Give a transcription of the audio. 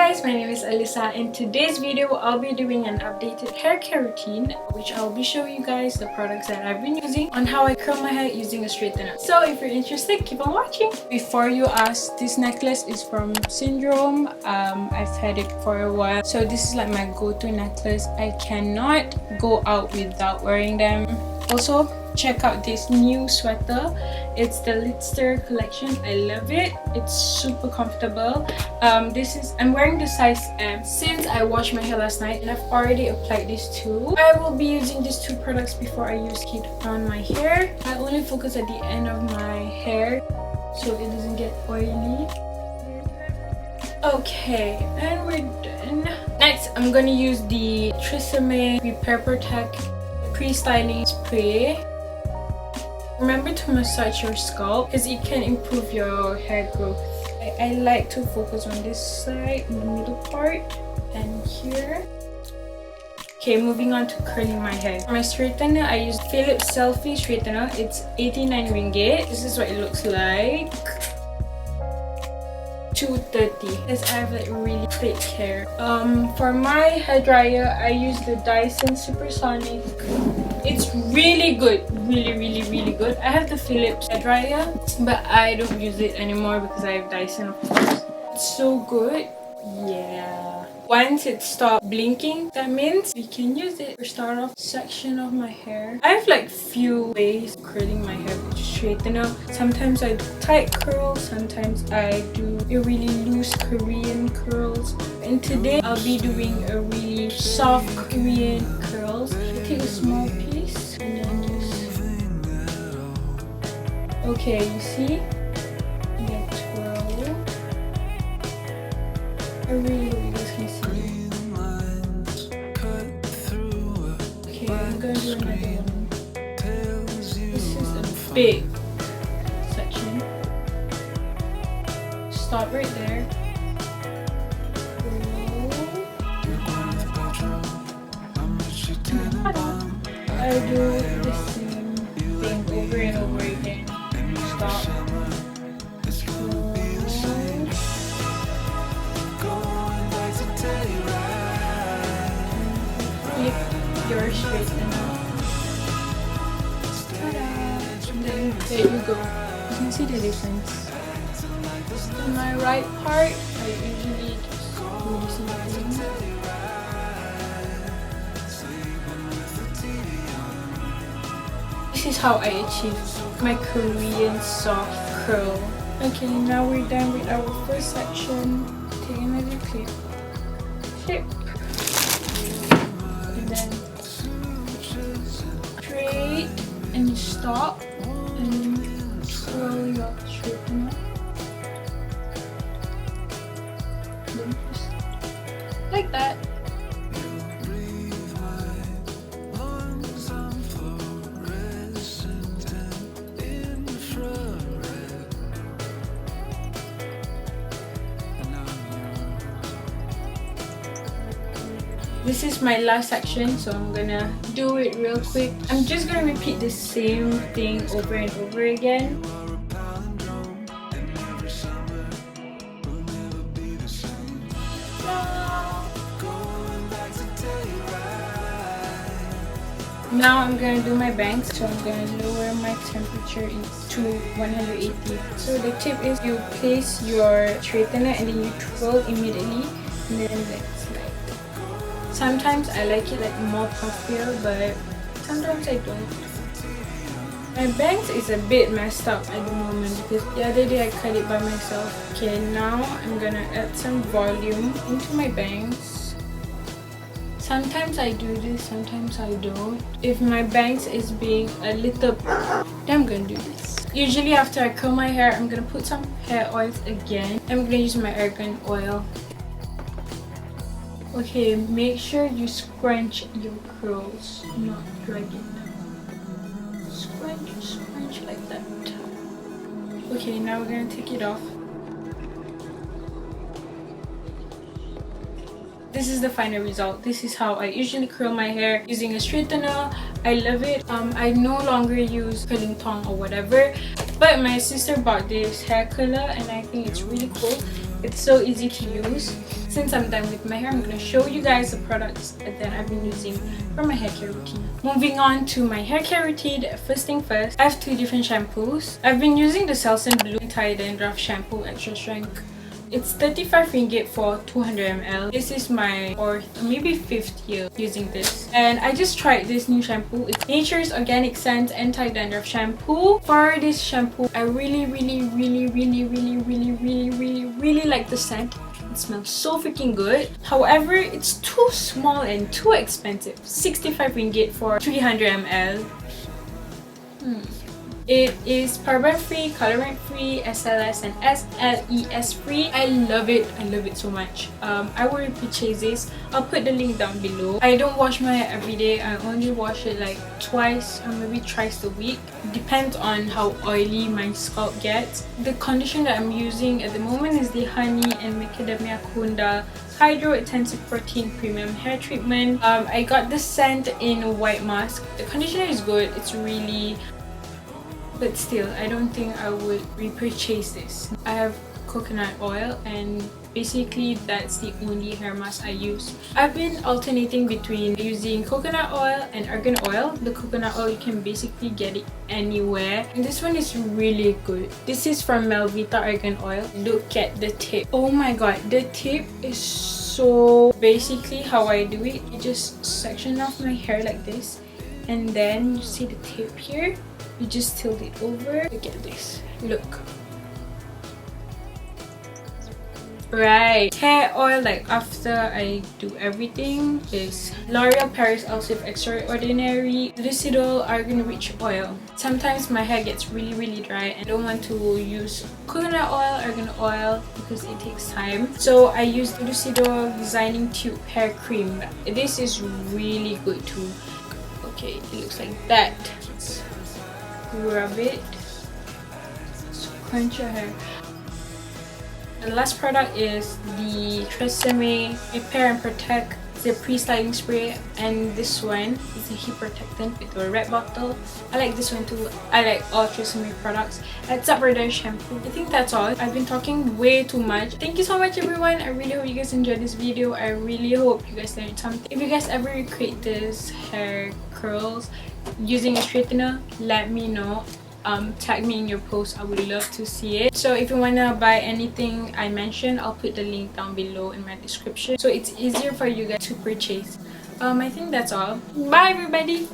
guys, my name is Alisa. In today's video, I'll be doing an updated hair care routine, which I'll be showing you guys the products that I've been using on how I curl my hair using a straightener. So if you're interested, keep on watching. Before you ask, this necklace is from Syndrome. I've had it for a while. So this is like my go-to necklace. I cannot go out without wearing them. Also, check out this new sweater. It's the Litster collection. I love it. It's super comfortable. I'm wearing the size M. Since I washed my hair last night and I've already applied this too, I will be using these two products before I use it on my hair. I only focus at the end of my hair so it doesn't get oily. Okay, and we're done. Next, I'm gonna use the Tresemme Repair Protect Pre-Styling Spray. Remember to massage your scalp because it can improve your hair growth. I like to focus on this side, in the middle part, and here. Okay, moving on to curling my hair. For my straightener, I use Philips Selfie Straightener. It's 89 ringgit. This is what it looks like. 230 because I have like really thick hair. For my hair dryer, I use the Dyson Supersonic. It's really good, really good. I have the Philips hair dryer, but I don't use it anymore because I have Dyson, of course. It's so good. Yeah. Once it stops blinking, that means we can use it. For start off section of my hair, I have like few ways of curling my hair with straightener. Sometimes I do tight curls, sometimes I do a really loose Korean curls, and today I'll be doing a really soft Korean curls. I take a small piece and then just okay, you see? Yeah, twirl. I really hope you guys can see. Okay, I'm gonna do another one. This is a big section. Stop right there. I do the same thing over and over again. Stop. Your straightener. And then there you go. You can see the difference. In my right part, I usually just do something. This is how I achieve my Korean soft curl. Okay, now we're done with our first section. Take another clip. Clip. And then straight and stop and twirl your straightener. Then just like that. This is my last section, so I'm gonna do it real quick. I'm just gonna repeat the same thing over and over again. Now I'm gonna do my bangs, so I'm gonna lower my temperature to 180. So the tip is you place your straightener and then you twirl immediately, and then let's slide. Sometimes I like it like more puffier, but sometimes I don't. My bangs is a bit messed up at the moment because the other day I cut it by myself. Okay, now I'm gonna add some volume into my bangs. Sometimes I do this, sometimes I don't. If my bangs is being a little, then I'm gonna do this. Usually after I curl my hair, I'm gonna put some hair oils again. I'm gonna use my argan oil. Okay, make sure you scrunch your curls, not drag it down. Scrunch like that. Okay, now we're gonna take it off. This is the final result. This is how I usually curl my hair using a straightener. I love it. I no longer use curling tong or whatever, but my sister bought this hair curler and I think it's really cool. It's so easy to use. since I'm done with my hair, I'm gonna show you guys the products that I've been using for my hair care routine. Moving on to my hair care routine, first thing first, I have 2 different shampoos. I've been using the Selsun Blue Anti-Dandruff Shampoo Extra Strength. It's 35 ringgit for 200 ml. This is my 4th or maybe 5th year using this. And I just tried this new shampoo. It's Nature's Organic Scent Anti-Dandruff Shampoo. For this shampoo, I really like the scent. It smells so freaking good. However, it's too small and too expensive. 65 ringgit for 300 ml. It is paraben free, colorant free, SLS and SLES free. I love it. I love it so much. I will repurchase this. I'll put the link down below. I don't wash my hair every day. I only wash it like twice or maybe thrice a week. Depends on how oily my scalp gets. The conditioner that I'm using at the moment is the Honey and Macadamia Kunda Hydro Intensive Protein Premium Hair Treatment. I got the scent in a white mask. The conditioner is good. It's really... but still, I don't think I would repurchase this. I have coconut oil and basically that's the only hair mask I use. I've been alternating between using coconut oil and argan oil. The coconut oil, you can basically get it anywhere. And this one is really good. This is from Melvita Argan Oil. Look at the tip. Oh my god, the tip is so... basically how I do it, you just section off my hair like this. And then you see the tip here. You just tilt it over. Look at this. Look. Right. Hair oil, like after I do everything, is L'Oreal Paris Elf Extraordinary Lucidol Argan Rich Oil. Sometimes my hair gets really dry and I don't want to use coconut oil, argan oil because it takes time. So I use the Lucidol Designing Tube Hair Cream. This is really good too. Okay, it looks like that. Rub it, crunch your hair. The last product is the Tresemme Repair and Protect the pre-styling spray, and this one is a heat protectant with a red bottle. I like this one too. I like all Tresemme products except for their shampoo. I think that's all. I've been talking way too much. Thank you so much everyone. I really hope you guys enjoyed this video. I really hope you guys learned something. If you guys ever recreate this hair curls using a straightener, let me know. Tag me in your post. I would love to see it. So if you want to buy anything I mentioned, I'll put the link down below in my description so it's easier for you guys to purchase. I think that's all. Bye everybody.